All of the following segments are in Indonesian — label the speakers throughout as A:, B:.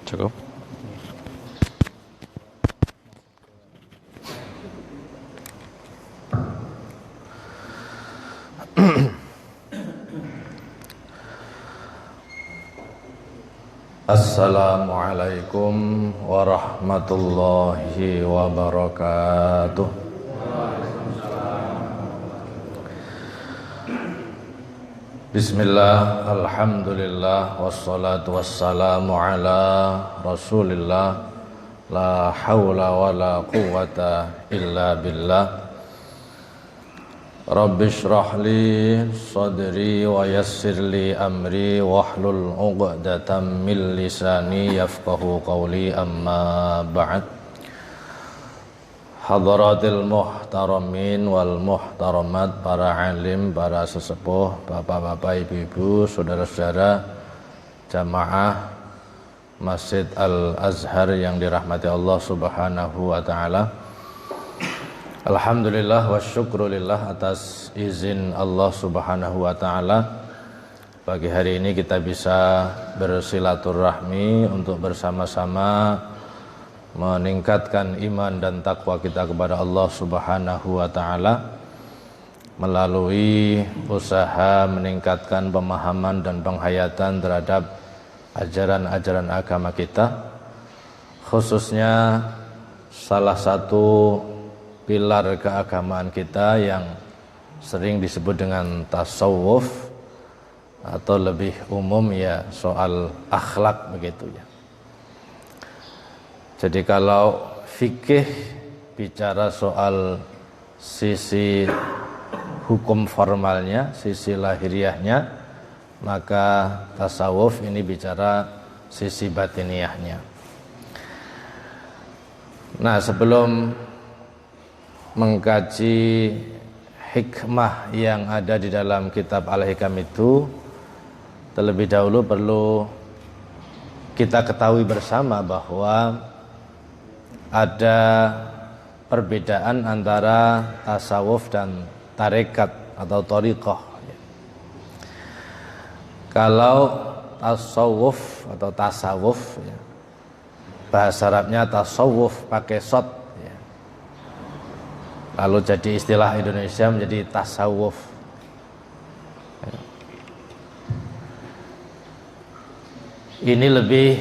A: Cukup. Assalamualaikum warahmatullahi wabarakatuh. Bismillah, alhamdulillah, wassalatu wassalamu ala rasulillah. La hawla wa la quwwata illa billah. Rabbi shrah li sadri wa yassir li amri wahlul 'uqdatam min lisani yafqahu qawli, amma ba'd. Hadaratil muhtaramin wal muhtaramat, para alim, para sesepuh, bapak-bapak, ibu-ibu, saudara-saudara jamaah Masjid Al-Azhar yang dirahmati Allah Subhanahu wa taala. Alhamdulillah wa syukrulillah atas izin Allah Subhanahu wa ta'ala, pagi hari ini kita bisa bersilaturahmi untuk bersama-sama meningkatkan iman dan takwa kita kepada Allah Subhanahu wa ta'ala melalui usaha meningkatkan pemahaman dan penghayatan terhadap ajaran-ajaran agama kita, khususnya salah satu pilar keagamaan kita yang sering disebut dengan tasawuf, atau lebih umum ya soal akhlak begitu ya. Jadi kalau fikih bicara soal sisi hukum formalnya, sisi lahiriahnya, maka tasawuf ini bicara sisi batiniahnya. Nah, sebelum mengkaji hikmah yang ada di dalam kitab Al-Hikam itu, terlebih dahulu perlu kita ketahui bersama bahwa ada perbedaan antara tasawuf dan tarekat atau thariqah. Kalau tasawuf atau tasawuf ya, bahasa Arabnya tasawuf pakai shad, lalu jadi istilah Indonesia menjadi tasawuf. Ini lebih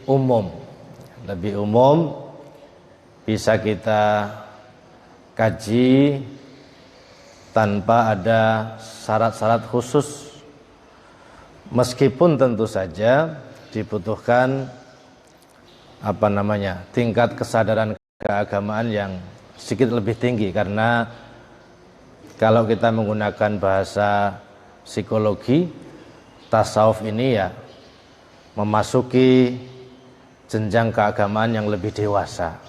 A: umum, bisa kita kaji tanpa ada syarat-syarat khusus, meskipun tentu saja dibutuhkan tingkat kesadaran keagamaan yang sedikit lebih tinggi, karena kalau kita menggunakan bahasa psikologi, tasawuf ini ya memasuki jenjang keagamaan yang lebih dewasa.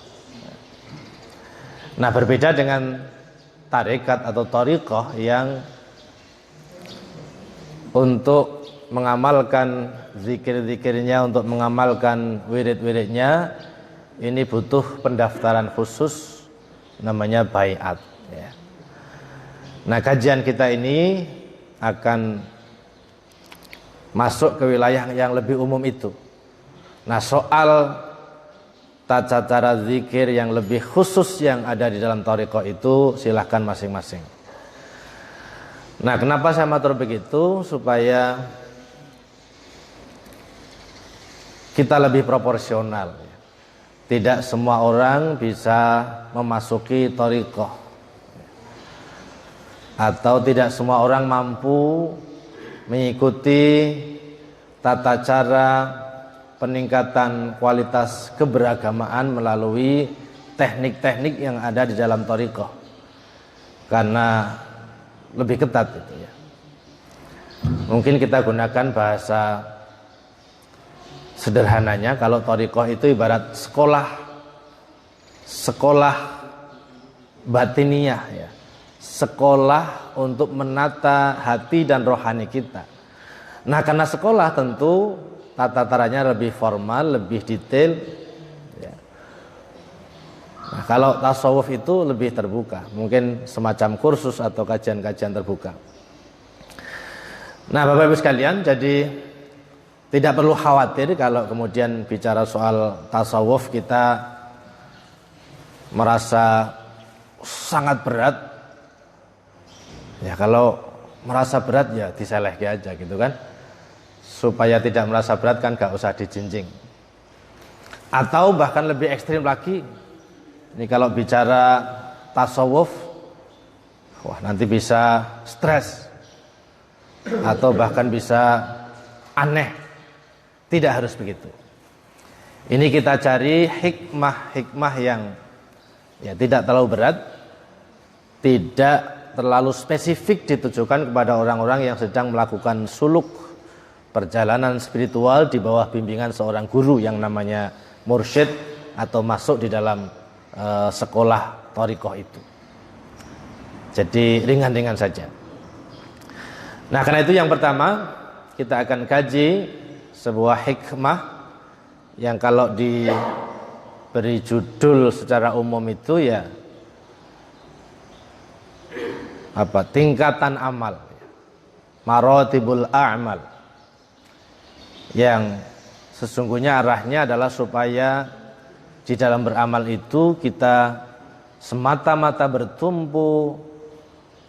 A: Nah, berbeda dengan tarekat atau thariqah yang untuk mengamalkan zikir-zikirnya, untuk mengamalkan wirid-wiridnya, ini butuh pendaftaran khusus, namanya baiat ya. Nah, kajian kita ini akan masuk ke wilayah yang lebih umum itu. Nah, soal tata cara zikir yang lebih khusus yang ada di dalam thariqah itu silahkan masing-masing. Nah, kenapa saya matur begitu? Supaya kita lebih proporsional. Tidak semua orang bisa memasuki thariqah, atau tidak semua orang mampu mengikuti tata cara peningkatan kualitas keberagamaan melalui teknik-teknik yang ada di dalam thariqah, karena lebih ketat itu ya. Mungkin kita gunakan bahasa sederhananya, kalau thariqah itu ibarat sekolah batiniyah ya, sekolah untuk menata hati dan rohani kita. Nah, karena sekolah tentu tata caranya lebih formal, lebih detail ya. Nah, kalau tasawuf itu lebih terbuka, mungkin semacam kursus atau kajian-kajian terbuka. Nah, Bapak Ibu sekalian, jadi tidak perlu khawatir kalau kemudian bicara soal tasawuf kita merasa sangat berat. Ya, kalau merasa berat ya diselehke aja gitu kan. Supaya tidak merasa berat kan gak usah dijinjing. Atau bahkan lebih ekstrim lagi, ini kalau bicara tasawuf, wah nanti bisa stres atau bahkan bisa aneh. Tidak harus begitu. Ini kita cari hikmah yang ya tidak terlalu berat, tidak terlalu spesifik ditujukan kepada orang-orang yang sedang melakukan suluk perjalanan spiritual di bawah bimbingan seorang guru yang namanya mursyid atau masuk di dalam sekolah thariqah itu. Jadi ringan-ringan saja. Nah, karena itu yang pertama kita akan kaji sebuah hikmah yang kalau diberi judul secara umum itu ya apa? Tingkatan amal. Maratibul a'mal. Yang sesungguhnya arahnya adalah supaya di dalam beramal itu kita semata-mata bertumpu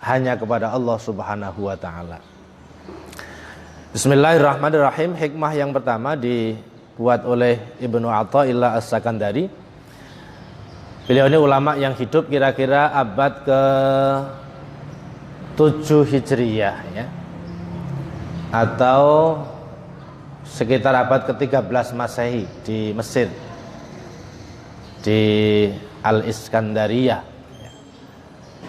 A: hanya kepada Allah Subhanahu wa taala. Bismillahirrahmanirrahim. Hikmah yang pertama dibuat oleh Ibnu Athaillah As-Sakandari. Beliau ini ulama yang hidup kira-kira abad ke-7 Hijriyah ya. Atau sekitar abad ke-13 Masehi di Mesir, di Al-Iskandariyah.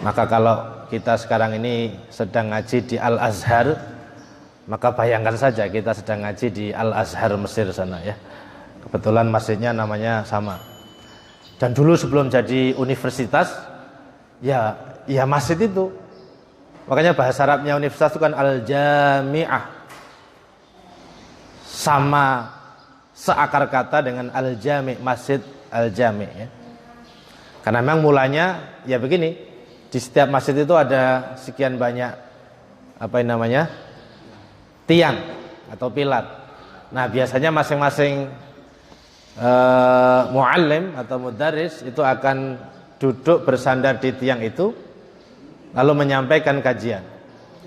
A: Maka kalau kita sekarang ini sedang ngaji di Al-Azhar, maka bayangkan saja kita sedang ngaji di Al-Azhar Mesir sana ya. Kebetulan masjidnya namanya sama. Dan dulu sebelum jadi universitas, ya masjid itu. Makanya bahasa Arabnya universitas itu kan Al-Jami'ah. Sama seakar kata dengan Al-Jami', Masjid Al-Jami' ya. Karena memang mulanya ya begini, di setiap masjid itu ada sekian banyak tiang atau pilar. Nah, biasanya masing-masing muallim atau mudarris itu akan duduk bersandar di tiang itu lalu menyampaikan kajian.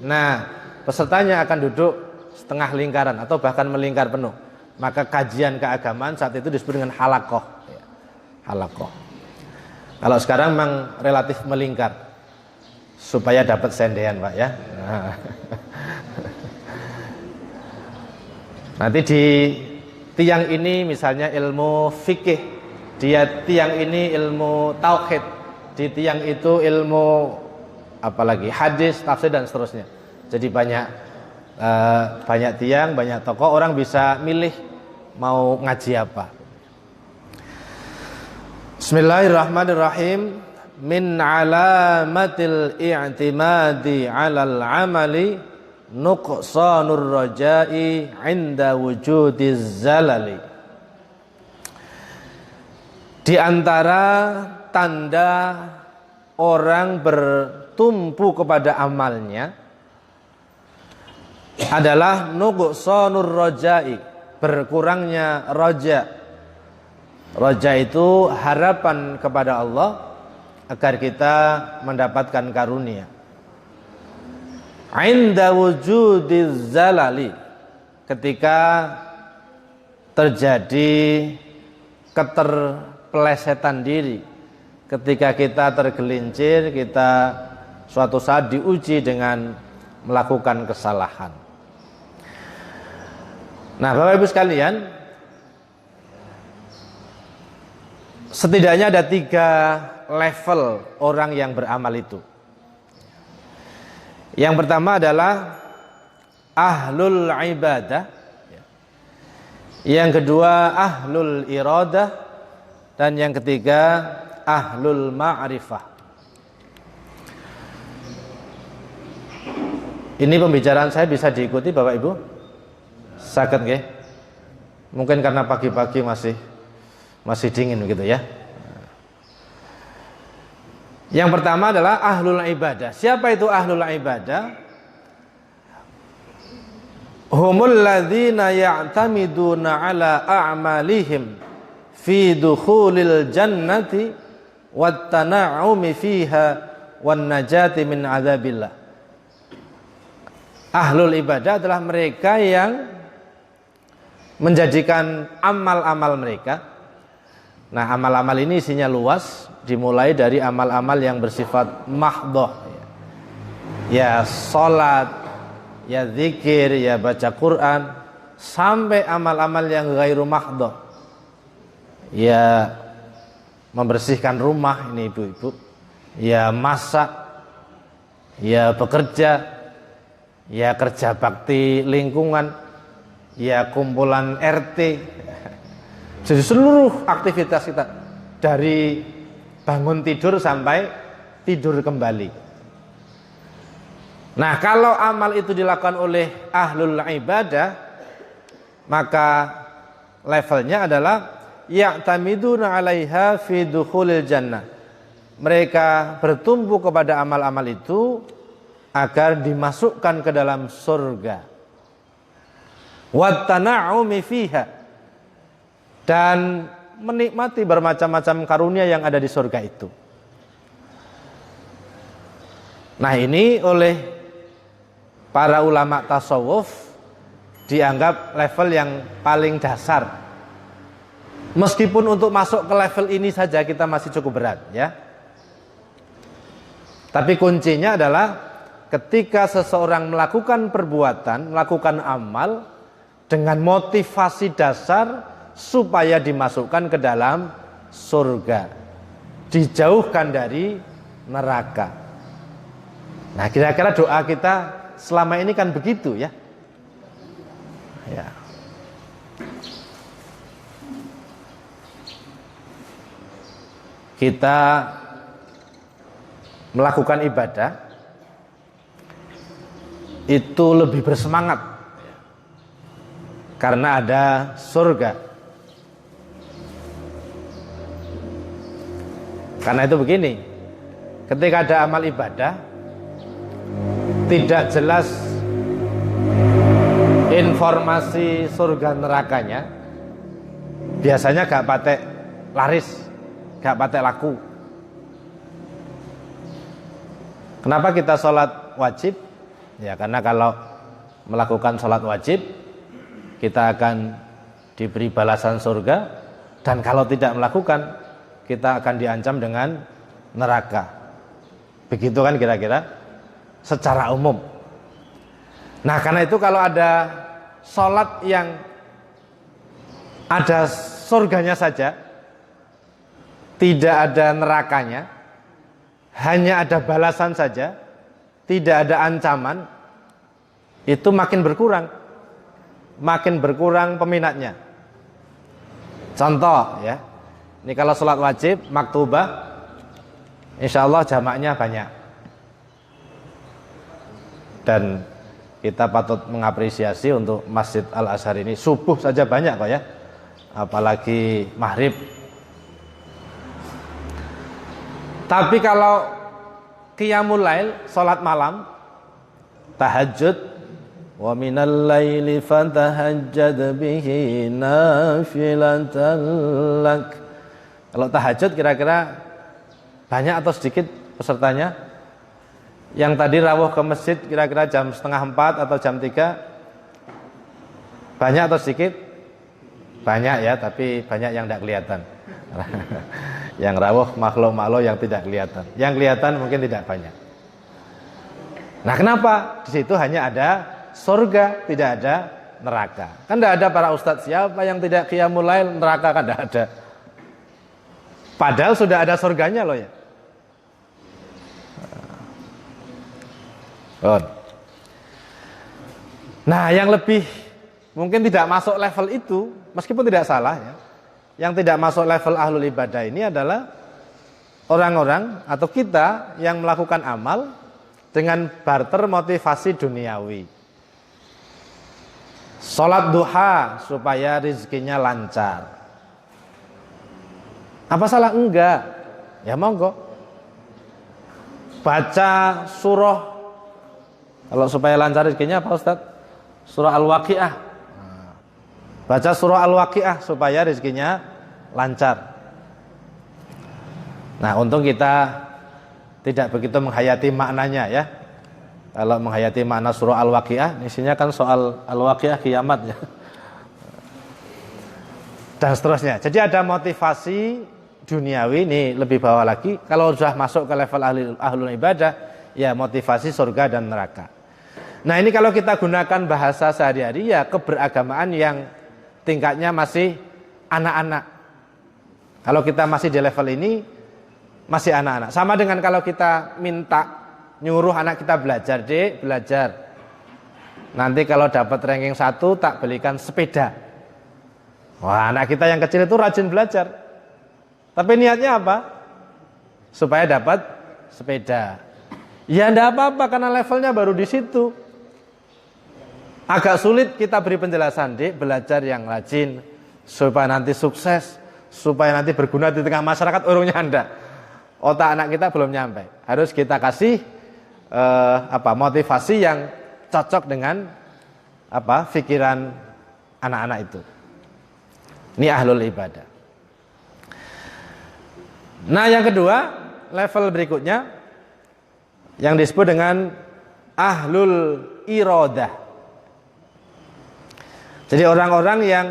A: Nah, pesertanya akan duduk setengah lingkaran atau bahkan melingkar penuh. Maka kajian keagamaan saat itu disebut dengan halaqah. Halaqah. Kalau sekarang memang relatif melingkar supaya dapat sendean, Pak ya. Nanti di tiang ini misalnya ilmu fikih, dia tiang ini ilmu tauhid, di tiang itu ilmu apalagi hadis, tafsir dan seterusnya. Jadi banyak tiang, banyak tokoh, orang bisa milih mau ngaji apa. Bismillahirrahmanirrahim. Min alamatil i'timadi 'alal 'amali nuqsanur raja'i 'inda wujudiz zalali. Di antara tanda orang bertumpu kepada amalnya adalah nuqsanur raja'i, berkurangnya raja. Raja itu harapan kepada Allah agar kita mendapatkan karunia. 'Inda wujudiz zalali, ketika terjadi keterpelesetan diri, ketika kita tergelincir, kita suatu saat diuji dengan melakukan kesalahan. Nah, Bapak Ibu sekalian, setidaknya ada 3 level orang yang beramal itu. Yang pertama adalah ahlul ibadah, yang kedua ahlul iradah, dan yang ketiga ahlul ma'rifah. Ini pembicaraan saya bisa diikuti Bapak Ibu? Saged nggih? Mungkin karena pagi-pagi masih dingin begitu ya. Yang pertama adalah ahlul ibadah. Siapa itu ahlul ibadah? Humul ladzina ya'tamiduna ala a'malihim fi dukhulil jannati wat tana'umi fiha wan najati min adzabillah. Ahlul ibadah adalah mereka yang menjadikan amal-amal mereka. Nah, amal-amal ini isinya luas, dimulai dari amal-amal yang bersifat mahdhah. Ya salat, ya zikir, ya baca Quran, sampai amal-amal yang ghairu mahdhah. Ya membersihkan rumah, ini ibu-ibu. Ya masak, ya bekerja, ya kerja bakti lingkungan, ya kumpulan RT. Jadi seluruh aktivitas kita dari bangun tidur sampai tidur kembali. Nah, kalau amal itu dilakukan oleh ahlul ibadah, maka levelnya adalah ya'tamiduna 'alaiha fi dukhulil jannah. Mereka bertumpu kepada amal-amal itu agar dimasukkan ke dalam surga. Wat tana'umi fiha, dan menikmati bermacam-macam karunia yang ada di surga itu. Nah, ini oleh para ulama tasawuf dianggap level yang paling dasar. Meskipun untuk masuk ke level ini saja kita masih cukup berat, ya. Tapi kuncinya adalah ketika seseorang melakukan perbuatan, melakukan amal dengan motivasi dasar supaya dimasukkan ke dalam surga, dijauhkan dari neraka. Nah, kira-kira doa kita selama ini kan begitu, ya. Ya. Kita melakukan ibadah itu lebih bersemangat karena ada surga. Karena itu begini, ketika ada amal ibadah tidak jelas informasi surga nerakanya, biasanya gak patek laris, gak patek laku. Kenapa kita sholat wajib? Ya karena kalau melakukan sholat wajib kita akan diberi balasan surga, dan kalau tidak melakukan kita akan diancam dengan neraka. Begitu kan kira-kira secara umum. Nah, karena itu kalau ada sholat yang ada surganya saja, tidak ada nerakanya, hanya ada balasan saja, tidak ada ancaman, itu makin berkurang peminatnya. Contoh, ya, ini kalau sholat wajib maktubah, insya Allah jamaknya banyak, dan kita patut mengapresiasi untuk Masjid Al-Azhar ini. Subuh saja banyak kok, ya, apalagi maghrib. Tapi kalau qiyamul lail, salat malam, tahajud, wa minal laili fatahajjad bihi nafilatan lak. Kalau tahajud kira-kira banyak atau sedikit pesertanya? Yang tadi rawuh ke masjid kira-kira jam 3:30 atau jam 3, banyak atau sedikit? Banyak, ya, tapi banyak yang tidak kelihatan. Yang rawuh makhluk-makhluk yang tidak kelihatan. Yang kelihatan mungkin tidak banyak. Nah, kenapa? Di situ hanya ada surga, tidak ada neraka. Kan tidak ada para ustadz, siapa yang tidak qiyamul lail, neraka kan tidak ada. Padahal sudah ada surganya loh, ya. Nah, yang lebih mungkin tidak masuk level itu, meskipun tidak salah, ya. Yang tidak masuk level ahlul ibadah ini adalah orang-orang atau kita yang melakukan amal dengan barter motivasi duniawi. Sholat duha supaya rezekinya lancar. Apa salah? Enggak. Ya monggo. baca surah, kalau supaya lancar rezekinya apa Ustaz? Surah Al-Waqiah. Baca surah Al-Waqiah supaya rezekinya lancar. Nah, untung kita tidak begitu menghayati maknanya ya. Kalau menghayati makna surah Al-Waqiah, isinya kan soal Al-Waqiah kiamat ya. Dan seterusnya. Jadi ada motivasi duniawi, ini lebih bawah lagi. Kalau sudah masuk ke level ahlul ibadah, ya motivasi surga dan neraka. Nah, ini kalau kita gunakan bahasa sehari-hari, ya keberagamaan yang tingkatnya masih anak-anak. Kalau kita masih di level ini, masih anak-anak. Sama dengan kalau kita minta nyuruh anak kita belajar, Dek, belajar. Nanti kalau dapat ranking 1 tak belikan sepeda. Wah, anak kita yang kecil itu rajin belajar. Tapi niatnya apa? Supaya dapat sepeda. Ya enggak apa-apa karena levelnya baru di situ. Agak sulit kita beri penjelasan, Dek, belajar yang rajin supaya nanti sukses, supaya nanti berguna di tengah masyarakat, urungnya Anda. Otak anak kita belum nyampe. Harus kita kasih motivasi yang cocok dengan pikiran anak-anak itu. Ini ahlul ibadah. Nah, yang kedua, level berikutnya yang disebut dengan ahlul iradah. Jadi orang-orang yang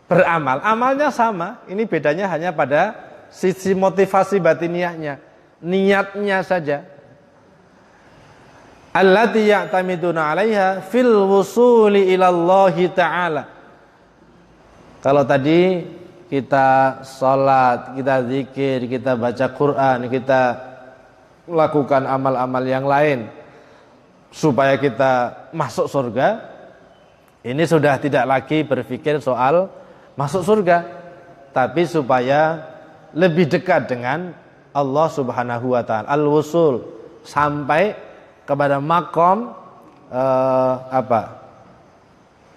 A: beramal, amalnya sama, ini bedanya hanya pada sisi motivasi batiniahnya, niatnya saja. Allati ya'tamiduna 'alaiha fil wusuli ila Allah Ta'ala. Kalau tadi kita sholat, kita zikir, kita baca Quran, kita melakukan amal-amal yang lain supaya kita masuk surga, ini sudah tidak lagi berpikir soal masuk surga, tapi supaya lebih dekat dengan Allah Subhanahu wa Ta'ala, al-wusul, sampai kepada makom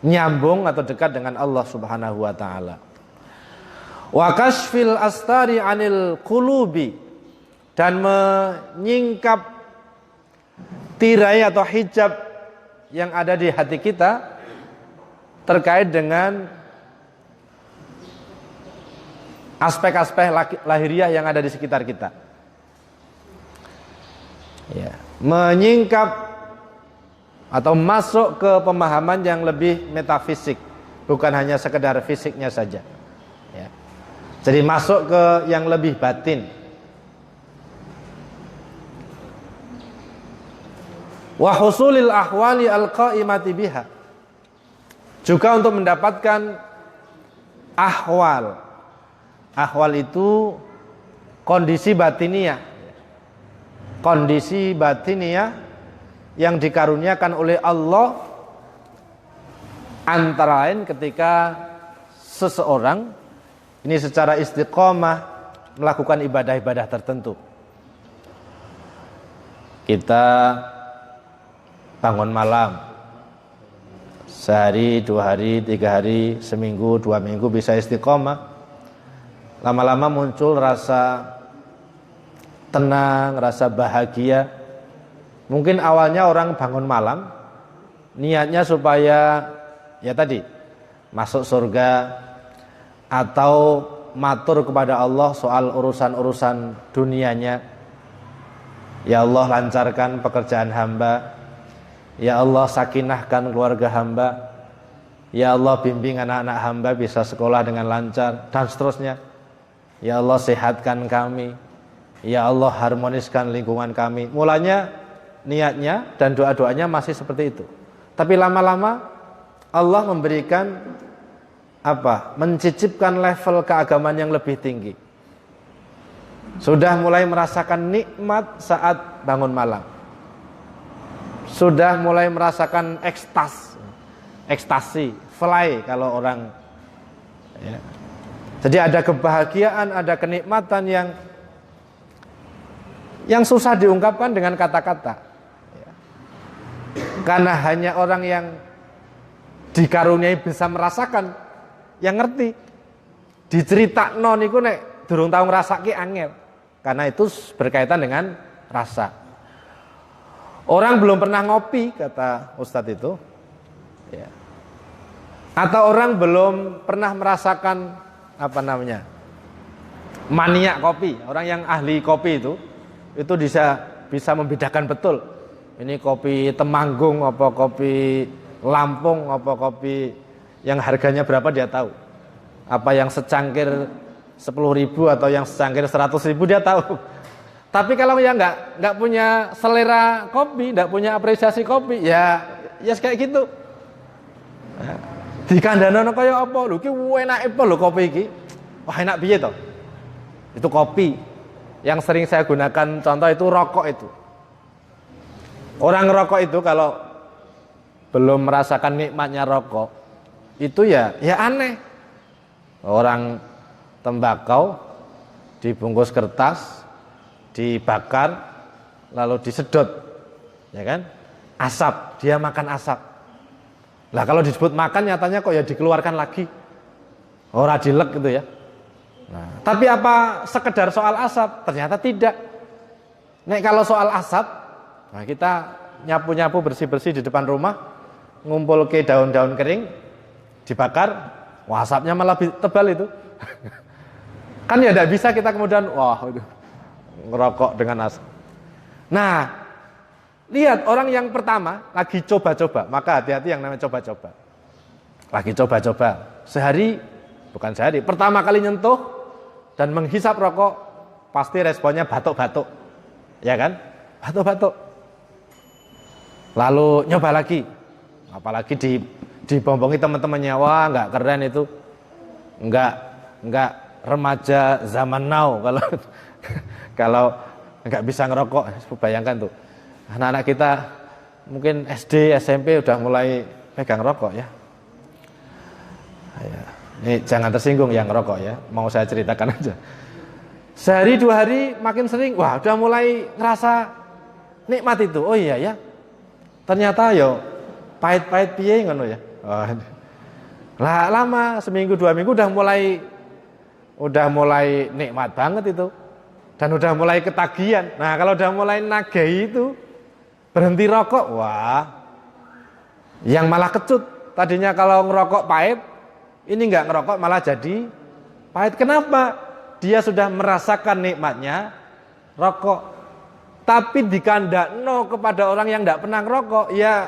A: nyambung atau dekat dengan Allah Subhanahu wa Ta'ala. Wa kashfil astari 'anil qulubi, dan menyingkap tirai atau hijab yang ada di hati kita terkait dengan aspek-aspek lahiriah yang ada di sekitar kita. Ya, menyingkap atau masuk ke pemahaman yang lebih metafisik, bukan hanya sekedar fisiknya saja. Ya. Jadi masuk ke yang lebih batin. Wa husulil ahwali al-qa'imati biha, juga untuk mendapatkan ahwal. Ahwal itu kondisi batiniah. Kondisi batiniah yang dikaruniakan oleh Allah, antara lain ketika seseorang ini secara istiqomah melakukan ibadah-ibadah tertentu. Kita bangun malam, sehari, 2 hari, 3 hari, seminggu, 2 minggu bisa istiqomah. Lama-lama muncul rasa tenang, rasa bahagia. Mungkin awalnya orang bangun malam niatnya supaya ya tadi masuk surga atau matur kepada Allah soal urusan-urusan dunianya. Ya Allah, lancarkan pekerjaan hamba. Ya Allah, sakinahkan keluarga hamba. Ya Allah, bimbing anak-anak hamba bisa sekolah dengan lancar, dan seterusnya. Ya Allah, sehatkan kami. Ya Allah, harmoniskan lingkungan kami. Mulanya niatnya dan doa-doanya masih seperti itu. Tapi lama-lama Allah memberikan mencicipkan level keagamaan yang lebih tinggi. Sudah mulai merasakan nikmat saat bangun malam. Sudah mulai merasakan ekstasi, fly kalau orang ya. Jadi ada kebahagiaan, ada kenikmatan yang susah diungkapkan dengan kata-kata. Ya. Karena hanya orang yang dikaruniai bisa merasakan, yang ngerti. Diceritakno niku nek durung tau ngrasake angel. Karena itu berkaitan dengan rasa. Orang belum pernah ngopi, kata Ustadz itu, ya. Atau orang belum pernah merasakan maniak kopi. Orang yang ahli kopi itu bisa membedakan betul. Ini kopi Temanggung, apa kopi Lampung, apa kopi yang harganya berapa dia tahu. Apa yang secangkir 10.000 atau yang secangkir 100.000 dia tahu. Tapi kalau yang nggak punya selera kopi, nggak punya apresiasi kopi, ya kayak gitu. Di kandhane kaya apa lho ki enake apa lho kopi iki? Wah enak piye to? Itu kopi. Yang sering saya gunakan contoh itu rokok itu. Orang rokok itu kalau belum merasakan nikmatnya rokok, itu ya aneh. Orang tembakau dibungkus kertas, dibakar, lalu disedot, ya kan? Asap, dia makan asap. Lah kalau disebut makan nyatanya kok ya dikeluarkan lagi. Ora dilek gitu ya. Nah, tapi apa sekedar soal asap? Ternyata tidak. Nek kalau soal asap, nah kita nyapu-nyapu bersih-bersih di depan rumah, ngumpul ke daun-daun kering, dibakar, wah asapnya malah tebal itu. Kan ya tidak bisa kita kemudian ngerokok dengan asap. Nah, lihat orang yang pertama lagi coba-coba, maka hati-hati yang namanya coba-coba. Lagi coba-coba, bukan sehari, pertama kali nyentuh dan menghisap rokok, pasti responnya batuk-batuk. Ya kan? Batuk-batuk. Lalu nyoba lagi. Apalagi dibombongi teman-temannya, wah nggak keren itu. Nggak remaja zaman now kalau nggak bisa ngerokok. Bayangkan tuh. Anak-anak kita mungkin SD, SMP udah mulai pegang rokok ya. Ini jangan tersinggung yang ngerokok ya. Mau saya ceritakan aja. Sehari 2 hari makin sering, wah udah mulai ngerasa nikmat itu. Oh iya ya. Ternyata yo pahit-pahit piye ngono ya. Lah lama, seminggu 2 minggu udah mulai nikmat banget itu. Dan udah mulai ketagihan. Nah, kalau udah mulai nagih itu berhenti rokok, wah. Yang malah kecut. Tadinya kalau ngerokok pahit, ini enggak ngerokok malah jadi pahit. Kenapa? Dia sudah merasakan nikmatnya rokok. Tapi dikandakno kepada orang yang enggak pernah ngerokok, ya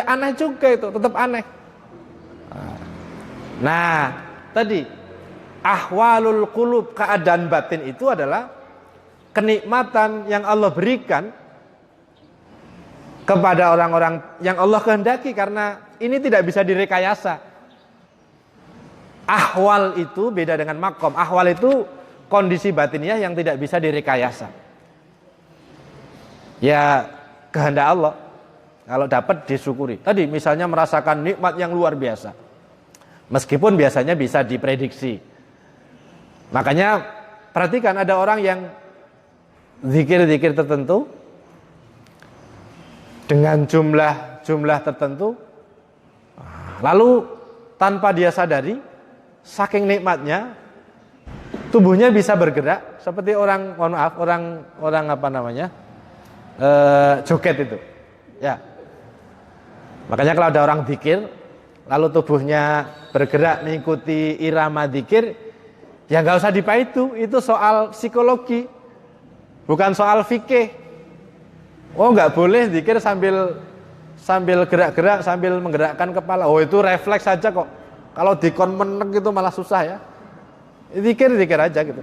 A: aneh juga itu, tetap aneh. Nah, tadi ahwalul qulub, keadaan batin itu adalah kenikmatan yang Allah berikan kepada orang-orang yang Allah kehendaki, karena ini tidak bisa direkayasa. Ahwal itu beda dengan makom. Ahwal itu kondisi batinnya yang tidak bisa direkayasa. Ya kehendak Allah. Kalau dapat disyukuri. Tadi misalnya merasakan nikmat yang luar biasa. Meskipun biasanya bisa diprediksi. Makanya perhatikan ada orang yang zikir-zikir tertentu dengan jumlah tertentu, lalu tanpa dia sadari, saking nikmatnya tubuhnya bisa bergerak seperti orang, mohon maaf, orang joget itu. Ya. Makanya kalau ada orang zikir lalu tubuhnya bergerak mengikuti irama zikir, ya nggak usah itu soal psikologi, bukan soal fikih. Oh nggak boleh zikir sambil gerak-gerak, sambil menggerakkan kepala. Oh itu refleks saja kok. Kalau dikon menek itu malah susah ya. Zikir aja gitu.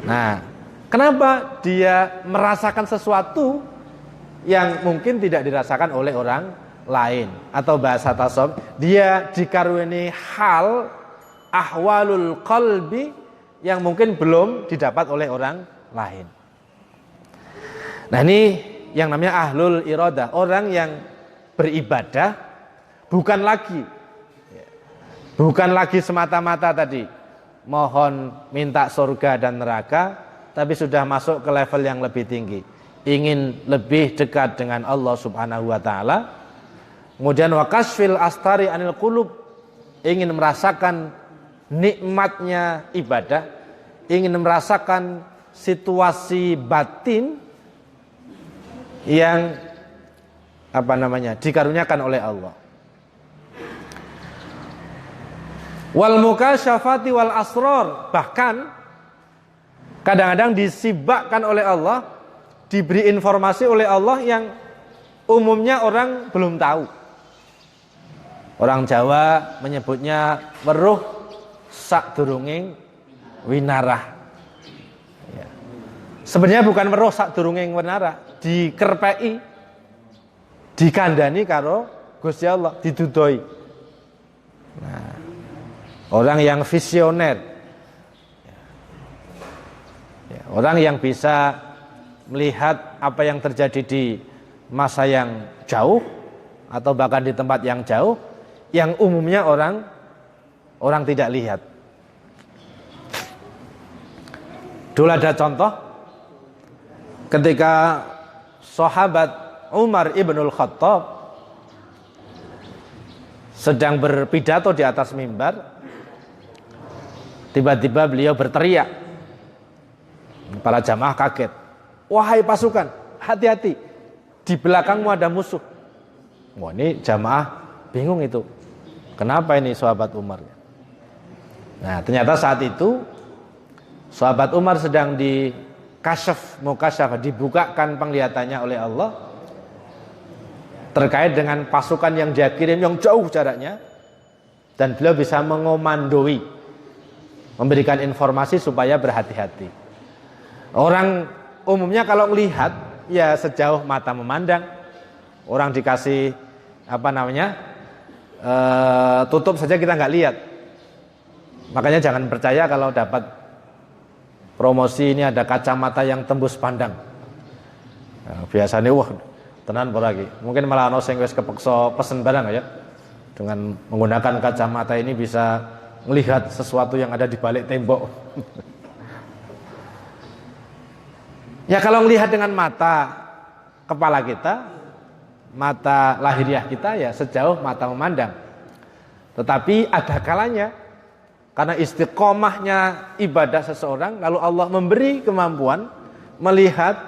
A: Nah, kenapa dia merasakan sesuatu yang mungkin tidak dirasakan oleh orang lain? Atau bahasa tasawuf, dia dikaruniai hal ahwalul qalbi yang mungkin belum didapat oleh orang lain. Nah ini yang namanya ahlul iradah, orang yang beribadah bukan lagi semata-mata tadi mohon minta surga dan neraka, tapi sudah masuk ke level yang lebih tinggi, ingin lebih dekat dengan Allah Subhanahu wa taala. Kemudian wa kasfil astari anil qulub, ingin merasakan nikmatnya ibadah, ingin merasakan
B: situasi batin yang dikaruniakan oleh Allah. Wal mukasyafati wal asror, bahkan kadang-kadang disibakkan oleh Allah, diberi informasi oleh Allah yang umumnya orang belum tahu. Orang Jawa menyebutnya weruh sadurunging winarah. Ya. Sebenarnya bukan weruh sadurunging winarah, dikerpei, dikandani karo Gusti Allah, didudoi. Nah, orang yang visioner, ya, orang yang bisa melihat apa yang terjadi di masa yang jauh atau bahkan di tempat yang jauh, yang umumnya orang tidak lihat. Dulu ada contoh ketika sahabat Umar ibnul Khattab sedang berpidato di atas mimbar, tiba-tiba beliau berteriak, para jamaah kaget, wahai pasukan, hati-hati, di belakangmu ada musuh. Wah, ini jamaah bingung itu, kenapa ini sahabat Umar? Nah, ternyata saat itu sahabat Umar sedang mukasyaf, dibukakan penglihatannya oleh Allah terkait dengan pasukan yang dia kirim yang jauh jaraknya, dan beliau bisa mengomandoi, memberikan informasi supaya berhati-hati. Orang umumnya kalau melihat ya sejauh mata memandang, orang dikasih tutup saja kita nggak lihat. Makanya jangan percaya kalau dapat promosi ini ada kacamata yang tembus pandang. Nah, biasanya wah tenan lagi. Mungkin malah ono sing wis kepeksa pesen barang ya. Dengan menggunakan kacamata ini bisa melihat sesuatu yang ada di balik tembok. Ya kalau melihat dengan mata kepala kita, mata lahiriah kita ya sejauh mata memandang. Tetapi ada kalanya karena istiqomahnya ibadah seseorang, lalu Allah memberi kemampuan melihat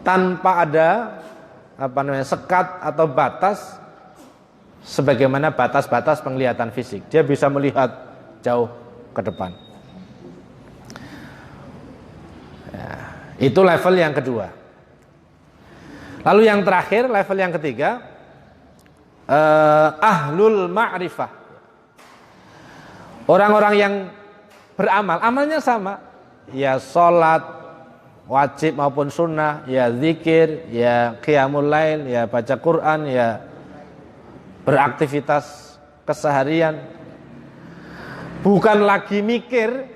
B: tanpa ada sekat atau batas, sebagaimana batas-batas penglihatan fisik. Dia bisa melihat jauh ke depan. Ya, itu level yang kedua. Lalu yang terakhir, level yang ketiga, ahlul ma'rifah. Orang-orang yang beramal, amalnya sama, ya sholat wajib maupun sunnah, ya zikir, ya qiyamul lail, ya baca Quran, ya beraktivitas keseharian, bukan lagi mikir,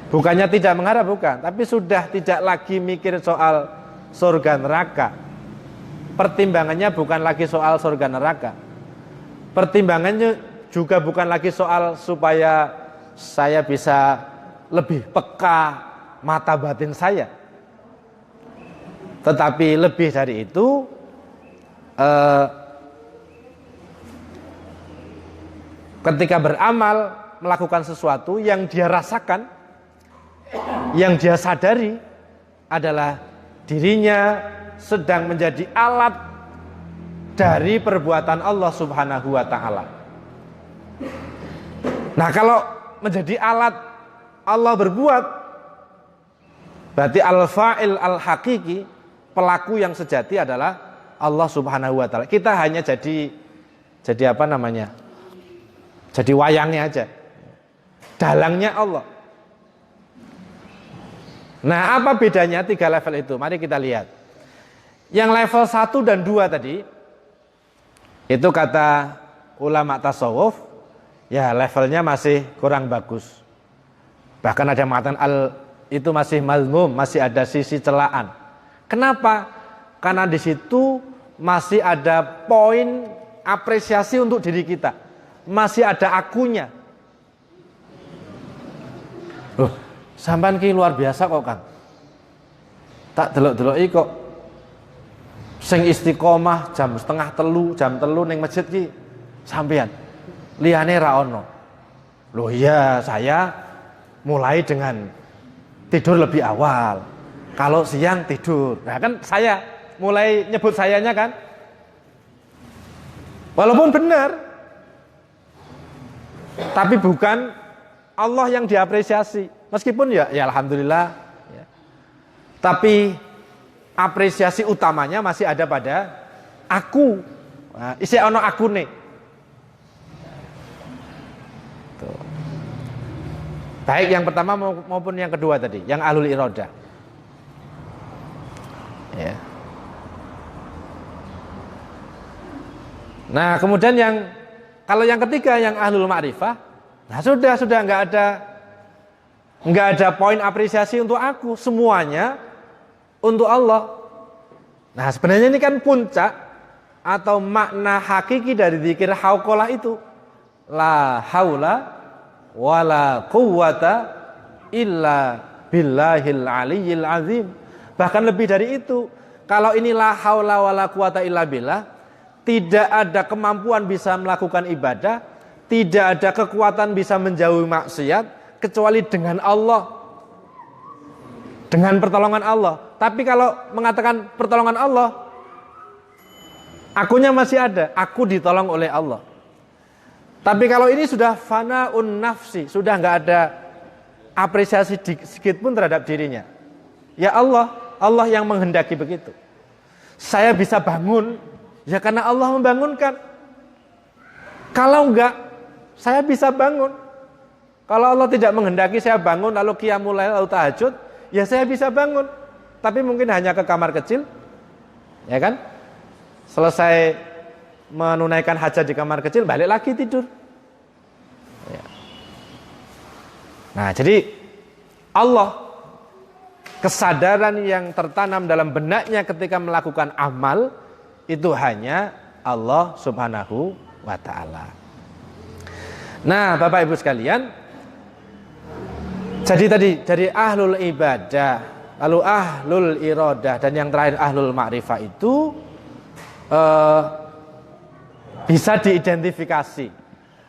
B: bukannya tidak mengharap, bukan, tapi sudah tidak lagi mikir soal surga neraka. Pertimbangannya bukan lagi soal surga neraka, pertimbangannya juga bukan lagi soal supaya saya bisa lebih peka mata batin saya, tetapi lebih dari itu, ketika beramal, melakukan sesuatu yang dia rasakan, yang dia sadari adalah dirinya sedang menjadi alat dari perbuatan Allah Subhanahu wa ta'ala. Nah, kalau menjadi alat Allah berbuat, berarti al-fa'il al-hakiki, pelaku yang sejati adalah Allah Subhanahu wa ta'ala. Kita hanya jadi jadi wayangnya aja, dalangnya Allah. Nah, apa bedanya 3 level itu? Mari kita lihat. Yang level 1 dan 2 tadi, itu kata ulama tasawuf, ya levelnya masih kurang bagus. Bahkan ada yang mengatakan itu masih mazmum, masih ada sisi celaan. Kenapa? Karena di situ masih ada poin apresiasi untuk diri kita, masih ada akunya. Loh, sampean ki luar biasa kok, Kang. Tak delok-deloki kok sing istiqomah jam 2:30, jam 3 ning masjid ki sampean. Liyane ra ono. Loh iya, saya mulai dengan tidur lebih awal. Kalau siang tidur. Nah kan saya mulai nyebut sayanya kan. Walaupun benar. Tapi bukan Allah yang diapresiasi. Meskipun ya alhamdulillah. Ya. Tapi apresiasi utamanya masih ada pada aku. Nah, isi ono aku nih. Tuh. Baik yang pertama maupun yang kedua tadi, yang ahlul iradah. Ya. Nah, kemudian kalau yang ketiga yang ahlul ma'rifah, nah sudah nggak ada poin apresiasi untuk aku, semuanya untuk Allah. Nah, sebenarnya ini kan puncak atau makna hakiki dari zikir hauqalah itu. La haula wala quwwata illa billahil aliyyil azim. Bahkan lebih dari itu. Kalau ini la haula wala quwwata illa billah, tidak ada kemampuan bisa melakukan ibadah, tidak ada kekuatan bisa menjauhi maksiat kecuali dengan Allah. Dengan pertolongan Allah. Tapi kalau mengatakan pertolongan Allah, akunya masih ada, aku ditolong oleh Allah. Tapi kalau ini sudah fanaun nafsi, sudah nggak ada apresiasi sedikit pun terhadap dirinya. Ya Allah yang menghendaki begitu. Saya bisa bangun, ya karena Allah membangunkan. Kalau enggak, saya bisa bangun. Kalau Allah tidak menghendaki saya bangun, lalu qiyamul lail, lalu tahajud, ya saya bisa bangun. Tapi mungkin hanya ke kamar kecil, ya kan? Selesai menunaikan hajat di kamar kecil, balik lagi tidur. Ya. Nah, jadi Allah, kesadaran yang tertanam dalam benaknya ketika melakukan amal itu hanya Allah Subhanahu wa ta'ala. Nah, Bapak Ibu sekalian, jadi tadi dari ahlul ibadah, lalu ahlul iradah, dan yang terakhir ahlul ma'rifah itu bisa diidentifikasi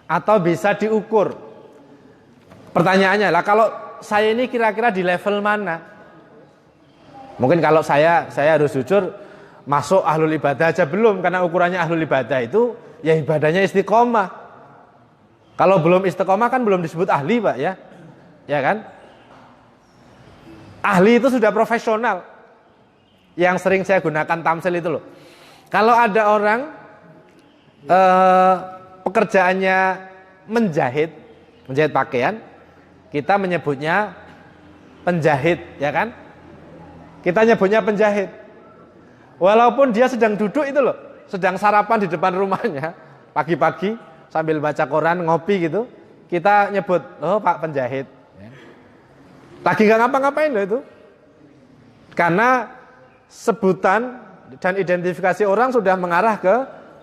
B: atau bisa diukur. Pertanyaannya lah, kalau saya ini kira-kira di level mana? Mungkin kalau saya harus jujur, masuk ahlul ibadah aja belum, karena ukurannya ahlul ibadah itu ya ibadahnya istiqomah. Kalau belum istiqomah kan belum disebut ahli, Pak, ya. Ya kan? Ahli itu sudah profesional. Yang sering saya gunakan tamsil itu loh. Kalau ada orang pekerjaannya menjahit pakaian, kita menyebutnya penjahit, ya kan? Kita nyebutnya penjahit. Walaupun dia sedang duduk itu loh, sedang sarapan di depan rumahnya, pagi-pagi sambil baca koran, ngopi gitu, kita nyebut, oh Pak penjahit. Lagi nggak ngapa-ngapain loh itu. Karena sebutan dan identifikasi orang sudah mengarah ke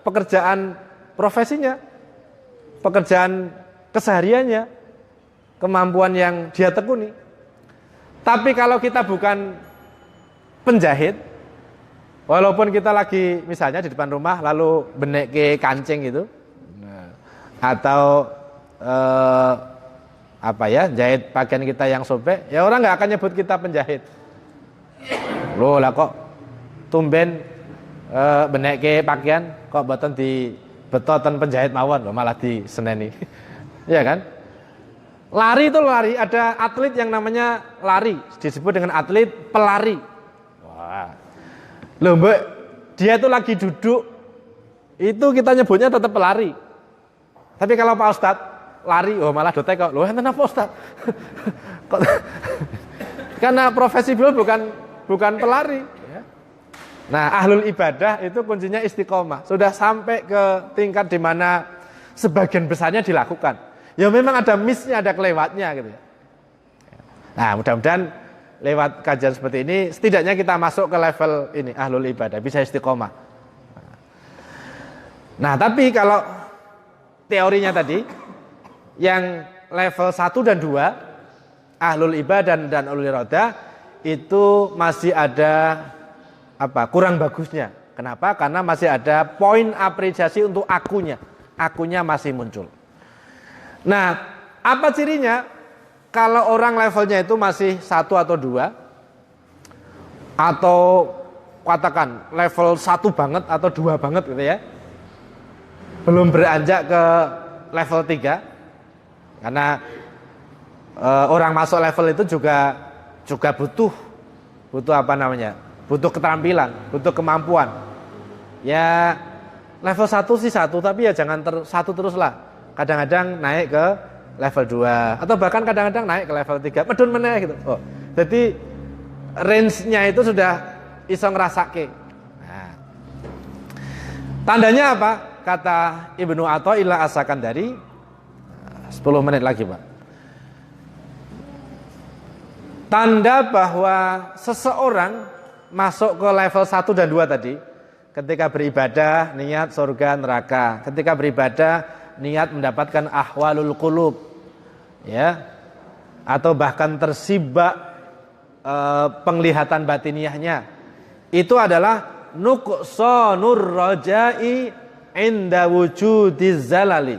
B: pekerjaan profesinya, pekerjaan kesehariannya, kemampuan yang dia tekuni. Tapi kalau kita bukan penjahit, walaupun kita lagi misalnya di depan rumah lalu benek ke kancing gitu, atau jahit pakaian kita yang sobek, ya orang nggak akan nyebut kita penjahit. Loh lah kok tumben benek ke pakaian kok boten di betoten penjahit mawon, loh malah di seneni. Ya kan? Lari itu lari, ada atlet yang namanya lari, disebut dengan atlet pelari. Wah. Loh Mbak, dia itu lagi duduk, itu kita nyebutnya tetap pelari. Tapi kalau Pak Ustadz lari, oh malah dotek kok. Loh enten apa Ustadz? Karena profesi beliau bukan pelari. Nah, ahlul ibadah itu kuncinya istiqomah. Sudah sampai ke tingkat di mana sebagian besarnya dilakukan. Ya memang ada miss-nya, ada kelewatnya gitu ya. Nah, mudah-mudahan lewat kajian seperti ini setidaknya kita masuk ke level ini ahlul ibadah, bisa istiqomah. Nah, tapi kalau teorinya tadi yang level 1 dan 2 ahlul ibadah dan ahlul iradah itu masih ada kurang bagusnya. Kenapa? Karena masih ada poin apresiasi untuk akunya masih muncul. Nah, apa cirinya? Kalau orang levelnya itu masih 1 atau 2, atau katakan level 1 banget atau 2 banget gitu ya, belum beranjak ke level 3, karena orang masuk level itu juga butuh apa namanya, butuh keterampilan, butuh kemampuan. Ya level 1 sih 1, tapi ya jangan 1 terus lah. Kadang-kadang naik ke level 2 atau bahkan kadang-kadang naik ke level 3, medun meneh gitu. Oh, jadi range-nya itu sudah iso ngrasake. Nah, tandanya apa? Kata Ibnu Athaillah As-Sakandari, 10 menit lagi, Pak. Tanda bahwa seseorang masuk ke level 1 dan 2 tadi, ketika beribadah niat surga neraka, ketika beribadah niat mendapatkan ahwalul qulub, ya, atau bahkan tersibak penglihatan batiniahnya, itu adalah nuqsanur rajai inda wujudiz zalali,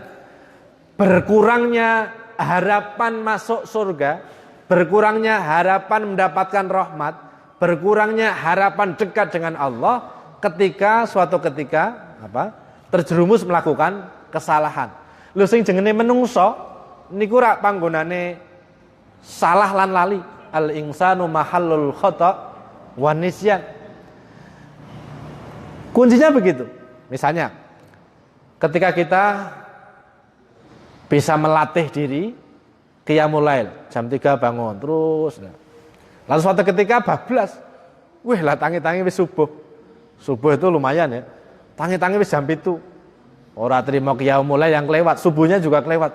B: berkurangnya harapan masuk surga, berkurangnya harapan mendapatkan rahmat, berkurangnya harapan dekat dengan Allah ketika suatu ketika terjerumus melakukan kesalahan. Lho sing jenenge menungso niku rak panggonane salah lan lali. Al insanu mahallul khata' wan nisyan. Kuncinya begitu. Misalnya ketika kita bisa melatih diri qiyamul lail, jam 3 bangun terus. Lalu suatu ketika bablas. Wih lah tangi-tangi wis subuh. Subuh itu lumayan ya. Tangi-tangi wis jam 7. Ora terima qiyamul lail yang kelewat, subuhnya juga kelewat.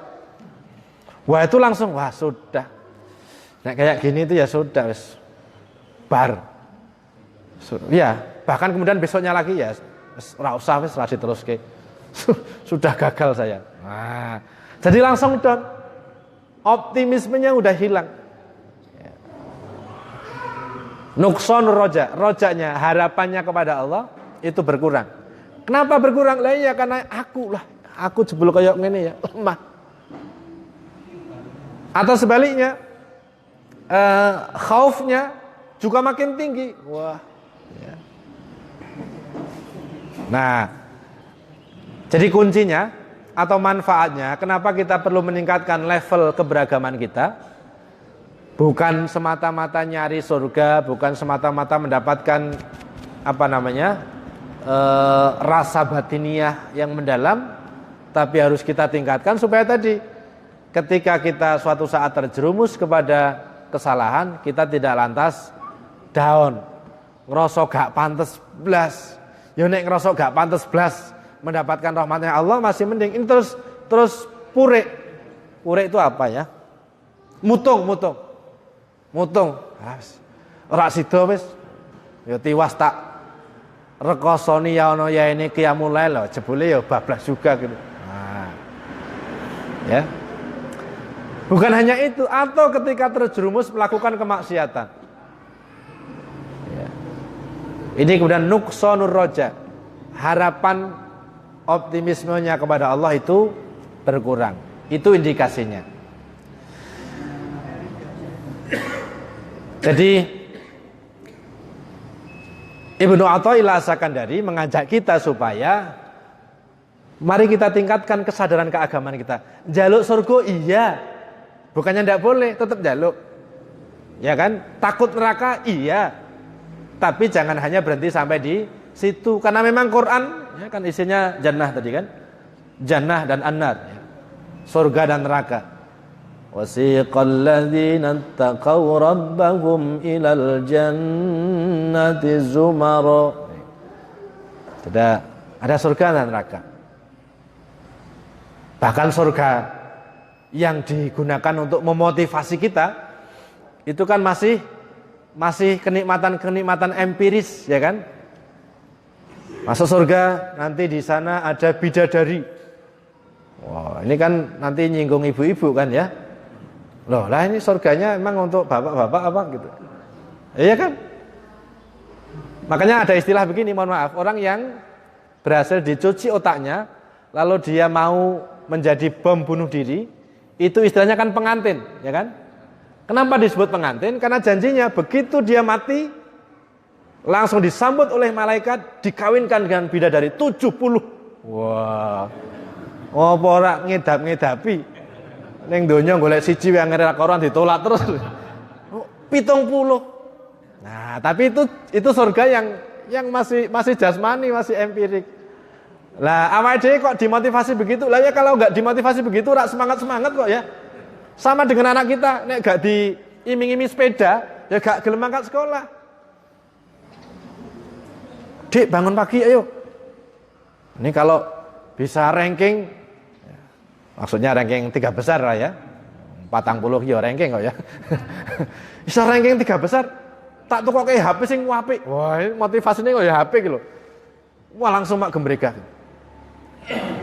B: Wah itu langsung, wah sudah. Nah kayak gini itu ya sudah wis bar. Ya, bahkan kemudian besoknya lagi ya ora usah wis diteruske. Sudah gagal saya. Nah, jadi langsung down. Optimismenya udah hilang. Nuqsan rojanya, harapannya kepada Allah itu berkurang. Kenapa berkurang? Lah ya karena aku jebul kayak ngene ya, lemah. Atau sebaliknya, khaufnya juga makin tinggi. Wah. Ya. Nah, jadi kuncinya atau manfaatnya, kenapa kita perlu meningkatkan level keberagaman kita? Bukan semata-mata nyari surga, bukan semata-mata mendapatkan rasa batiniah yang mendalam, tapi harus kita tingkatkan supaya tadi ketika kita suatu saat terjerumus kepada kesalahan, kita tidak lantas down, ngerasa gak pantes blas. Ya nek ngerasa gak pantes blas mendapatkan rahmatnya Allah masih mending. Ini terus pure. Pure itu apa ya? Mutung. Ora sida wis. Ya tiwas tak rekosoni ya ono ya ini qiyamul lail lho, jebule ya bablas juga gitu. Nah. Ya. Bukan hanya itu, atau ketika terjerumus melakukan kemaksiatan. Ya. Ini kemudian nuqsanur raja. Harapan optimismenya kepada Allah itu berkurang. Itu indikasinya. Jadi Ibnu Athaillah As-Sakandari mengajak kita supaya mari kita tingkatkan kesadaran keagamaan kita. Jaluk surga iya. Bukannya tidak boleh, tetap jaluk. Ya kan? Takut neraka iya. Tapi jangan hanya berhenti sampai di situ, karena memang Quran ya kan isinya jannah tadi kan. Jannah dan annar, ya. Surga dan neraka. Wasiqal ladzina taqaw rabbahum ilal jannati zumara. Ada surga dan neraka. Bahkan surga yang digunakan untuk memotivasi kita itu kan masih kenikmatan empiris, ya kan? Masuk surga nanti di sana ada bidadari. Wah, ini kan nanti nyinggung ibu-ibu kan ya? Loh, lah ini surganya emang untuk bapak-bapak apa gitu? Iya kan? Makanya ada istilah begini, mohon maaf, orang yang berhasil dicuci otaknya, lalu dia mau menjadi bom bunuh diri, itu istilahnya kan pengantin, ya kan? Kenapa disebut pengantin? Karena janjinya begitu dia mati langsung disambut oleh malaikat, dikawinkan dengan bidadari 70. Wah. Apa ora ngedap-ngedapi. Ning donya golek siji yang ngerela koran ditolak terus. 70. Nah, tapi itu surga yang masih jasmani, masih empirik. Lah awake dhewe kok dimotivasi begitu? Lah ya kalau enggak dimotivasi begitu ora semangat-semangat kok ya. Sama dengan anak kita, nek gak diiming-iming sepeda, ya gak gelem mangkat sekolah. Dik, bangun pagi ayo. Ini kalau bisa ranking, maksudnya ranking 3 besar lah ya. 40 ya ranking kok ya. Bisa ranking 3 besar, tak tukoke HP sing apik. Wah, motivasinya kok ya HP gitu loh. Wah, langsung mak gembrega.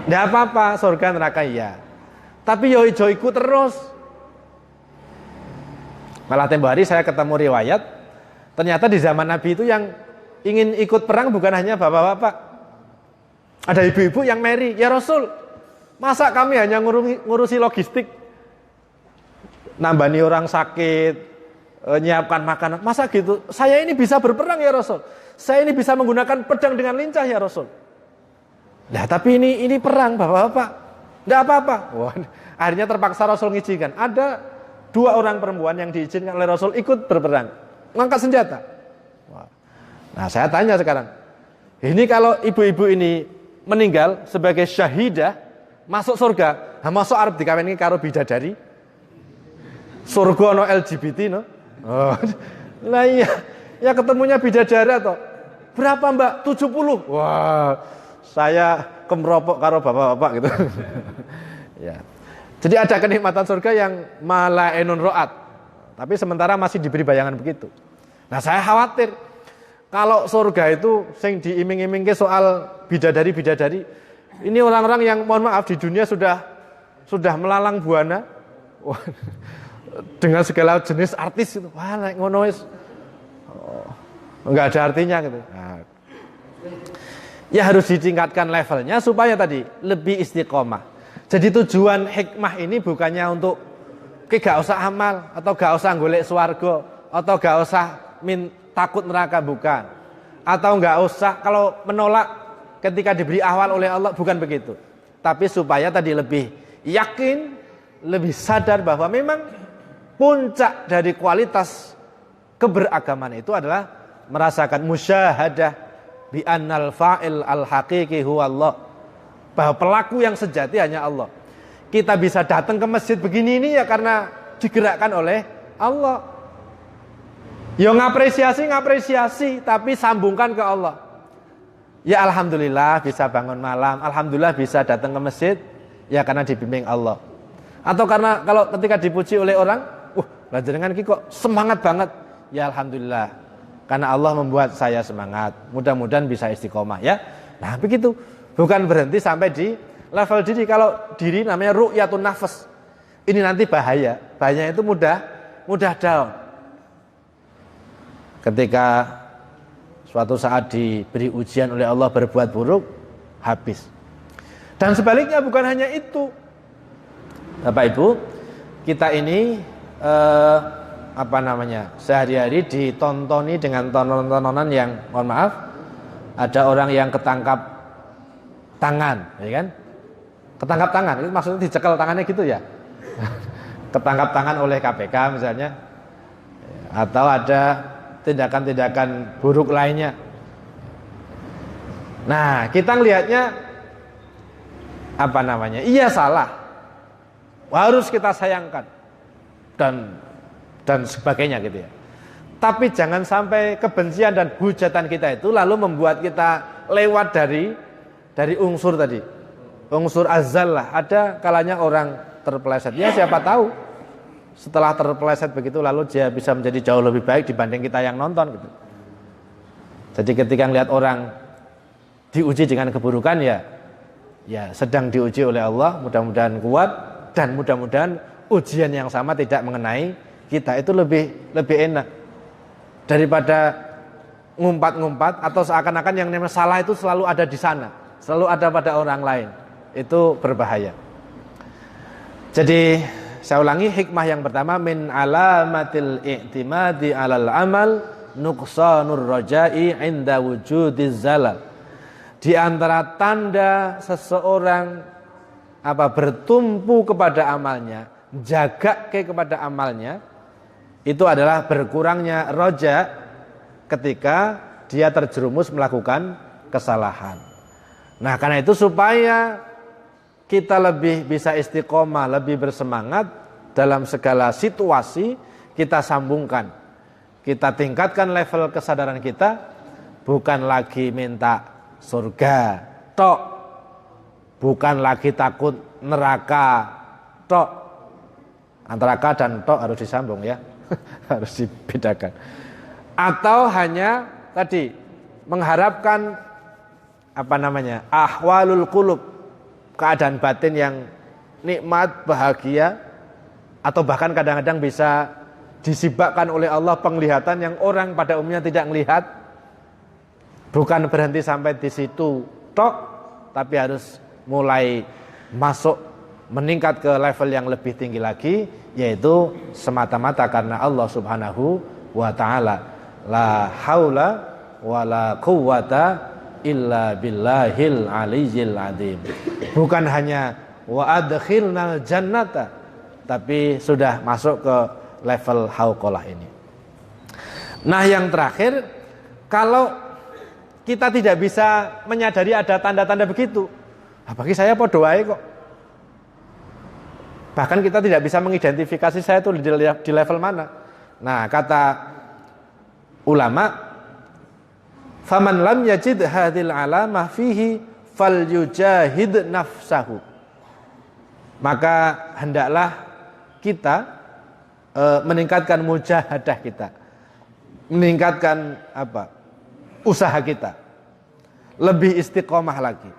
B: Nggak apa-apa, surga neraka ya. Tapi yo ijo ikut terus. Malah tempo hari saya ketemu riwayat, ternyata di zaman Nabi itu yang ingin ikut perang bukan hanya bapak-bapak. Ada ibu-ibu yang marry, ya Rasul, masa kami hanya ngurusi logistik, nambani orang sakit, nyiapkan makanan, masa gitu? Saya ini bisa berperang ya Rasul, saya ini bisa menggunakan pedang dengan lincah ya Rasul. Nah tapi ini perang bapak-bapak, enggak apa-apa. Wah, akhirnya terpaksa Rasul ngizinkan. Ada 2 orang perempuan yang diizinkan oleh Rasul ikut berperang, ngangkat senjata. Wah. Nah saya tanya sekarang, ini kalau ibu-ibu ini meninggal sebagai syahidah, masuk surga, masuk Arab dikawini karo bidadari, surga no LGBT no. Oh. Lah iya, ya ketemunya bidadara toh. Berapa Mbak? 70. Wah, saya kemeropok karo bapak-bapak gitu. Ya. Jadi ada kenikmatan surga yang mala enun ro'at, tapi sementara masih diberi bayangan begitu. Nah saya khawatir kalau surga itu sing diiming-imingke soal bidadari-bidadari, ini orang-orang yang mohon maaf di dunia sudah melalang buana dengan segala jenis artis itu. Wah, naik ngono wis enggak ada artinya gitu. Nah, ya harus ditingkatkan levelnya supaya tadi lebih istiqomah. Jadi tujuan hikmah ini bukannya untuk gak usah amal atau gak usah golek swarga atau gak usah takut neraka, bukan. Atau gak usah kalau menolak ketika diberi ahwal oleh Allah, bukan begitu. Tapi supaya tadi lebih yakin, lebih sadar bahwa memang puncak dari kualitas keberagaman itu adalah merasakan musyahadah bi annal fa'il al-haqiqi huwa Allah. Bahwa pelaku yang sejati hanya Allah. Kita bisa datang ke masjid begini ini ya karena digerakkan oleh Allah. Ya ngapresiasi, tapi sambungkan ke Allah. Ya alhamdulillah bisa bangun malam, alhamdulillah bisa datang ke masjid, ya karena dibimbing Allah. Atau karena kalau ketika dipuji oleh orang, jenengan iki kok semangat banget. Ya alhamdulillah, karena Allah membuat saya semangat. Mudah-mudahan bisa istiqomah ya. Nah begitu. Bukan berhenti sampai di level diri. Kalau diri namanya ru'yatun nafas. Ini nanti bahaya. Bahayanya itu mudah down. Ketika suatu saat diberi ujian oleh Allah berbuat buruk, habis. Dan sebaliknya bukan hanya itu. Bapak Ibu, kita ini sehari-hari ditontoni dengan tontonan yang mohon maaf, ada orang yang ketangkap tangan, ya kan? Ketangkap tangan, itu maksudnya dicekel tangannya gitu ya? Ketangkap tangan oleh KPK misalnya, atau ada tindakan-tindakan buruk lainnya. Nah, kita ngelihatnya iya salah, harus kita sayangkan dan sebagainya gitu ya. Tapi jangan sampai kebencian dan hujatan kita itu lalu membuat kita lewat dari unsur tadi, unsur azal lah. Ada kalanya orang terpeleset, ya siapa tahu setelah terpeleset begitu lalu dia bisa menjadi jauh lebih baik dibanding kita yang nonton gitu. Jadi ketika melihat orang diuji dengan keburukan, ya sedang diuji oleh Allah, mudah-mudahan kuat dan mudah-mudahan ujian yang sama tidak mengenai kita. Itu lebih enak daripada ngumpat-ngumpat atau seakan-akan yang namanya salah itu selalu ada di sana, selalu ada pada orang lain. Itu berbahaya. Jadi saya ulangi, hikmah yang pertama min alamatil i'timadi 'alal amal nuqsanur raja'i 'inda wujudiz zalal. Di antara tanda seseorang bertumpu kepada amalnya, jaga kepada amalnya, itu adalah berkurangnya roja ketika dia terjerumus melakukan kesalahan. Nah, karena itu supaya kita lebih bisa istiqomah, lebih bersemangat dalam segala situasi, kita sambungkan, kita tingkatkan level kesadaran kita, bukan lagi minta surga tok, bukan lagi takut neraka tok. Antara ka dan tok harus disambung ya. Harus dibedakan. Atau hanya tadi mengharapkan ahwalul qulub, keadaan batin yang nikmat, bahagia, atau bahkan kadang-kadang bisa disibakkan oleh Allah penglihatan yang orang pada umumnya tidak melihat. Bukan berhenti sampai di situ tok, tapi harus mulai masuk, meningkat ke level yang lebih tinggi lagi, yaitu semata-mata karena Allah Subhanahu wa ta'ala. La haula wa la quwwata illa billahil aliyyil azim. Bukan hanya wa adkhilnal jannata, tapi sudah masuk ke level hauqalah ini. Nah, yang terakhir, kalau kita tidak bisa menyadari ada tanda-tanda begitu, bagi saya podo wae kok. Bahkan kita tidak bisa mengidentifikasi saya itu di level mana. Nah, kata ulama, faman lam yajid hadhil alamah fihi falyujahid nafsahu. Maka hendaklah kita meningkatkan mujahadah kita, meningkatkan usaha kita, lebih istiqomah lagi,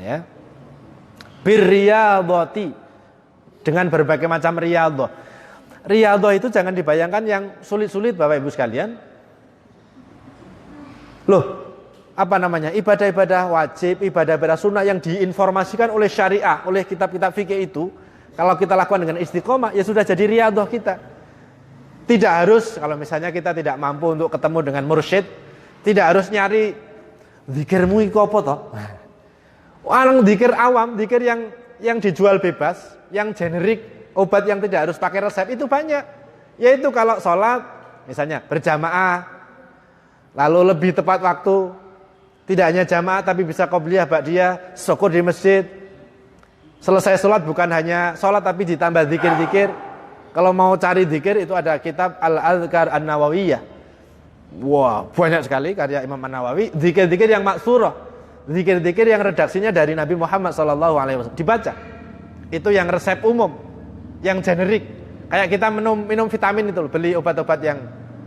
B: ya. Birriyadhati, dengan berbagai macam riyadhah. Riyadhah itu jangan dibayangkan yang sulit-sulit Bapak Ibu sekalian. Loh, ibadah-ibadah wajib, ibadah-ibadah sunnah yang diinformasikan oleh syariah, oleh kitab-kitab fikih itu, kalau kita lakukan dengan istiqomah, ya sudah jadi riyadhah kita. Tidak harus, kalau misalnya kita tidak mampu untuk ketemu dengan mursyid, tidak harus nyari zikirmu iku apa toh? Orang zikir awam, zikir yang dijual bebas, yang generik, obat yang tidak harus pakai resep itu banyak. Yaitu kalau sholat, misalnya berjamaah, lalu lebih tepat waktu, tidak hanya jamaah tapi bisa qobliyah, ba'diyah, syukur di masjid. Selesai sholat bukan hanya sholat tapi ditambah zikir-zikir. Kalau mau cari zikir itu ada kitab Al-Adhkar An-Nawawiyah. Wah, banyak sekali karya Imam An-Nawawi, zikir-zikir yang maksurah. Zikir-zikir yang redaksinya dari Nabi Muhammad SAW dibaca. Itu yang resep umum, yang generik. Kayak kita minum vitamin itu, beli obat-obat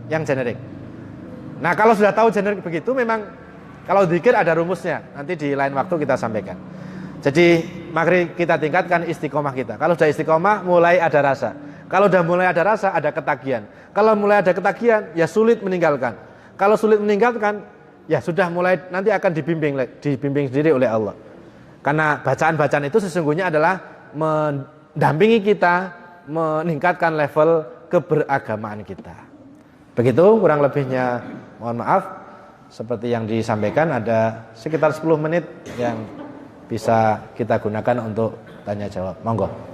B: yang generik. Nah, kalau sudah tahu generik begitu, memang kalau zikir ada rumusnya. Nanti di lain waktu kita sampaikan. Jadi mari kita tingkatkan istiqomah kita. Kalau sudah istiqomah, mulai ada rasa. Kalau sudah mulai ada rasa, ada ketagihan. Kalau mulai ada ketagihan, ya sulit meninggalkan. Kalau sulit meninggalkan, ya sudah mulai nanti akan dibimbing sendiri oleh Allah. Karena bacaan-bacaan itu sesungguhnya adalah mendampingi kita, meningkatkan level keberagamaan kita. Begitu kurang lebihnya, mohon maaf. Seperti yang disampaikan, ada sekitar 10 menit yang bisa kita gunakan untuk tanya jawab. Monggo.